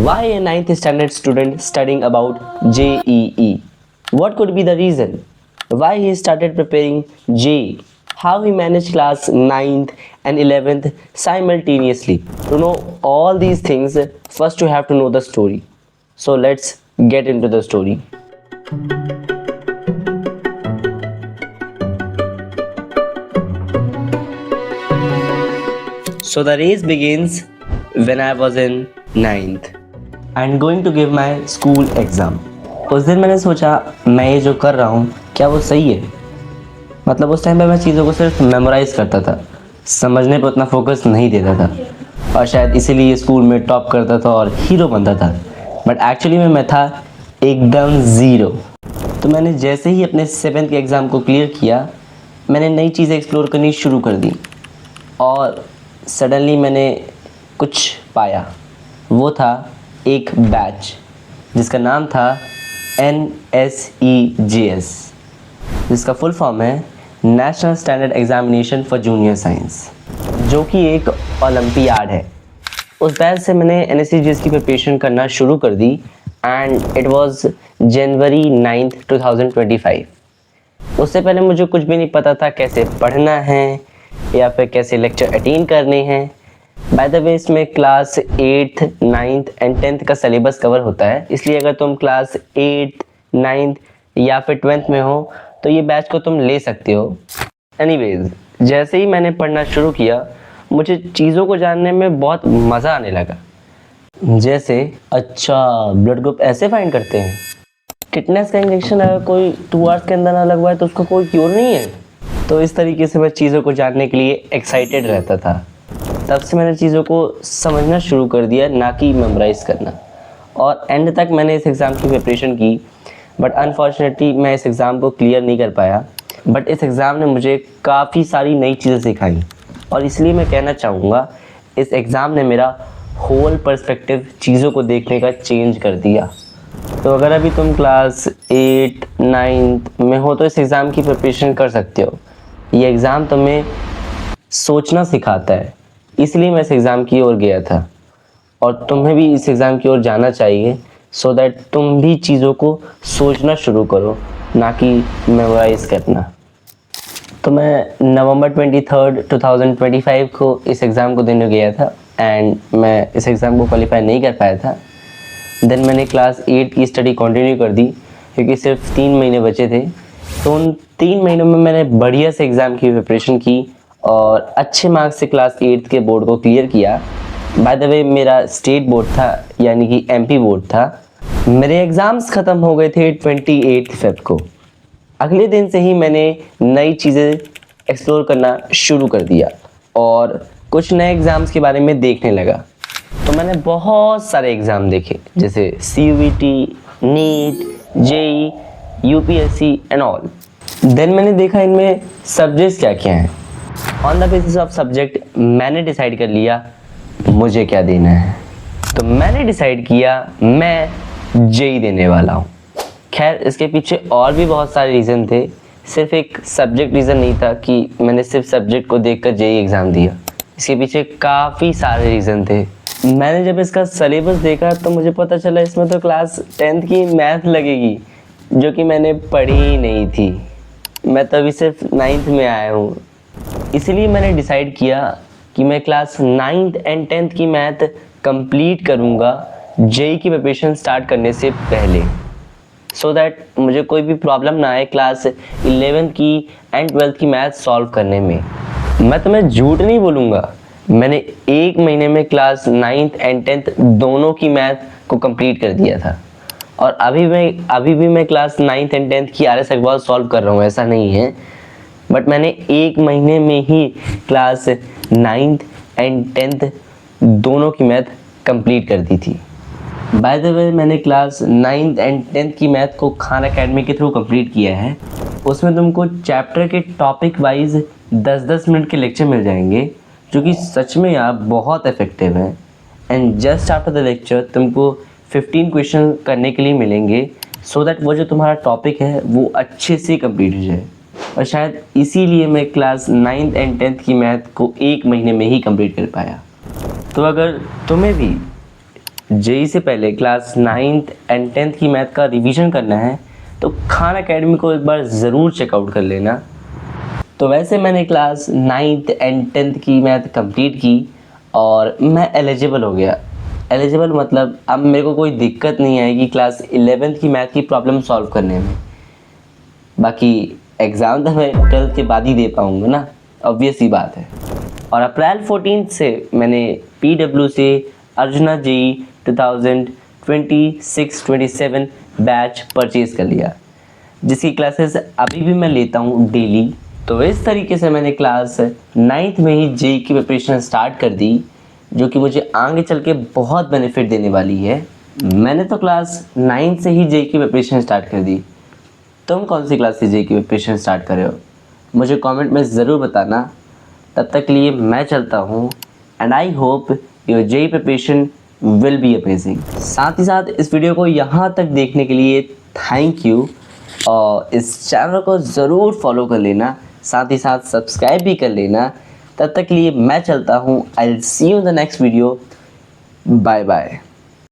Why a ninth standard student studying about JEE? What could be the reason? Why he started preparing JEE? How he managed class 9th and 11th simultaneously? To know all these things, first you have to know the story. So let's get into the story. So the race begins when I was in 9th and going to give my school exam. उस दिन मैंने सोचा मैं ये जो कर रहा हूँ क्या वो सही है। मतलब उस टाइम पे मैं चीज़ों को सिर्फ मेमोराइज करता था, समझने पर उतना फोकस नहीं देता था और शायद इसीलिए स्कूल में टॉप करता था और हीरो बनता था। बट एक्चुअली में मैं था एकदम ज़ीरो। तो मैंने जैसे ही अपने 7th के एग्ज़ाम को क्लियर किया, मैंने नई चीज़ें एक्सप्लोर करनी शुरू कर दी और सडनली मैंने कुछ पाया। वो था एक बैच जिसका नाम था NSEJS, जिसका फुल फॉर्म है national standard examination for junior science, जो कि एक ओलंपियाड है। उस बैच से मैंने NSEJS की प्रिपरेशन करना शुरू कर दी and it was January 9th 2025। उससे पहले मुझे कुछ भी नहीं पता था कैसे पढ़ना है या फिर कैसे लेक्चर अटेंड करने हैं। बाय द वे इसमें class 8th 9th and 10th का सिलेबस कवर होता है, इसलिए अगर तुम क्लास 8th 9th या फिर 12th में हो तो ये बैच को तुम ले सकते हो। एनीवेज, जैसे ही मैंने पढ़ना शुरू किया मुझे चीज़ों को जानने में बहुत मज़ा आने लगा। जैसे अच्छा ब्लड ग्रुप ऐसे फाइंड करते हैं, टिटनेस का इंजेक्शन अगर कोई 2 आवर्स के अंदर ना लगवाए तो उसका कोई क्योर नहीं है। तो इस तरीके से मैं चीज़ों को जानने के लिए एक्साइटेड रहता था। तब से मैंने चीज़ों को समझना शुरू कर दिया, ना कि मेमोराइज करना। और एंड तक मैंने इस एग्ज़ाम की प्रिपरेशन की, बट अनफॉर्चुनेटली मैं इस एग्ज़ाम को क्लियर नहीं कर पाया। बट इस एग्ज़ाम ने मुझे काफ़ी सारी नई चीज़ें सिखाई और इसलिए मैं कहना चाहूँगा इस एग्ज़ाम ने मेरा होल पर्सपेक्टिव चीज़ों को देखने का चेंज कर दिया। तो अगर अभी तुम क्लास 8 9th में हो तो इस एग्ज़ाम की प्रिपरेशन कर सकते हो। ये एग्ज़ाम तुम्हें सोचना सिखाता है, इसलिए मैं इस एग्ज़ाम की ओर गया था और तुम्हें भी इस एग्ज़ाम की ओर जाना चाहिए सो दैट तुम भी चीज़ों को सोचना शुरू करो, ना कि मेमोराइज करना। तो मैं नवंबर 23rd 2025 को इस एग्ज़ाम को देने गया था एंड मैं इस एग्ज़ाम को क्वालिफाई नहीं कर पाया था। देन मैंने क्लास 8 की स्टडी कंटिन्यू कर दी क्योंकि सिर्फ 3 महीने बचे थे। तो उन 3 महीनों में मैंने बढ़िया से एग्ज़ाम की प्रिपरेशन की और अच्छे मार्क्स से क्लास 8 के बोर्ड को क्लियर किया। बाय द वे मेरा स्टेट बोर्ड था, यानी कि MP बोर्ड था। मेरे एग्ज़ाम्स ख़त्म हो गए थे 28 Feb को। अगले दिन से ही मैंने नई चीज़ें एक्सप्लोर करना शुरू कर दिया और कुछ नए एग्ज़ाम्स के बारे में देखने लगा। तो मैंने बहुत सारे एग्ज़ाम देखे, जैसे CUET, NEET, JEE, UPSC and all. Then मैंने देखा इनमें सब्जेक्ट्स क्या क्या हैं। On the basis of subject मैंने डिसाइड कर लिया मुझे क्या देना है। तो मैंने डिसाइड किया मैं JEE देने वाला हूँ। खैर इसके पीछे और भी बहुत सारे रीज़न थे, सिर्फ एक सब्जेक्ट रीज़न नहीं था कि मैंने सिर्फ सब्जेक्ट को देखकर JEE एग्ज़ाम दिया। इसके पीछे काफ़ी सारे रीज़न थे। मैंने जब इसका सिलेबस देखा तो मुझे पता चला इसमें तो क्लास 10th की मैथ लगेगी, जो कि मैंने पढ़ी ही नहीं थी। मैं तो अभी सिर्फ 9th में आया हूँ। इसलिए मैंने डिसाइड किया कि मैं क्लास 9th एंड 10th की मैथ कंप्लीट करूँगा JEE की प्रिपरेशन स्टार्ट करने से पहले, सो दैट मुझे कोई भी प्रॉब्लम ना आए क्लास 11th की एंड 12th की मैथ सॉल्व करने में। मैं तुम्हें झूठ नहीं बोलूँगा, मैंने 1 महीने में क्लास 9th एंड 10th दोनों की मैथ को कंप्लीट कर दिया था। और अभी भी मैं क्लास 9th एंड 10th की RS अग्रवाल सॉल्व कर रहा हूँ, ऐसा नहीं है। बट मैंने 1 महीने में ही क्लास 9th एंड 10th दोनों की मैथ कंप्लीट कर दी थी। बाय द वे मैंने क्लास 9th एंड 10th की मैथ को खान अकेडमी के थ्रू कंप्लीट किया है। उसमें तुमको चैप्टर के टॉपिक वाइज 10-10 मिनट के लेक्चर मिल जाएंगे, जो कि सच में यार बहुत इफेक्टिव है। And just after the lecture तुमको 15 क्वेश्चन करने के लिए मिलेंगे, सो दैट वो जो तुम्हारा टॉपिक है वो अच्छे से कंप्लीट हो जाए। और शायद इसीलिए मैं क्लास 9th एंड 10th की मैथ को 1 महीने में ही कंप्लीट कर पाया। तो अगर तुम्हें भी जेई से पहले क्लास 9th एंड 10th की मैथ का रिवीजन करना है तो खान एकेडमी को एक बार ज़रूर चेकआउट कर लेना। तो वैसे मैंने क्लास 9th एंड 10th की मैथ कंप्लीट की और मैं एलिजिबल हो गया। एलिजिबल मतलब अब मेरे को कोई दिक्कत नहीं आएगी क्लास 11th की मैथ की प्रॉब्लम सॉल्व करने में। बाकी एग्ज़ाम तो मैं 12th के बाद ही दे पाऊँगा ना, ऑब्वियस ही बात है। और अप्रैल 14 से मैंने PW से अर्जुना जेई 2026-27 बैच परचेज़ कर लिया, जिसकी क्लासेस अभी भी मैं लेता हूँ डेली। तो इस तरीके से मैंने क्लास 9th में ही जेई की प्रिपरेशन स्टार्ट कर दी, जो कि मुझे आगे चल के बहुत बेनिफिट देने वाली है। मैंने तो क्लास 9th से ही जेई की प्रिपरेशन स्टार्ट कर दी। तुम कौन सी क्लास से जेई की प्रिपरेशन स्टार्ट कर रहे हो, मुझे कमेंट में ज़रूर बताना। तब तक के लिए मैं चलता हूँ and I hope your JEE preparation will be amazing. साथ ही साथ इस वीडियो को यहाँ तक देखने के लिए थैंक यू, और इस चैनल को ज़रूर फॉलो कर लेना, साथ ही साथ सब्सक्राइब भी कर लेना। तब तक के लिए मैं चलता हूँ। I will see you in the next video. Bye bye.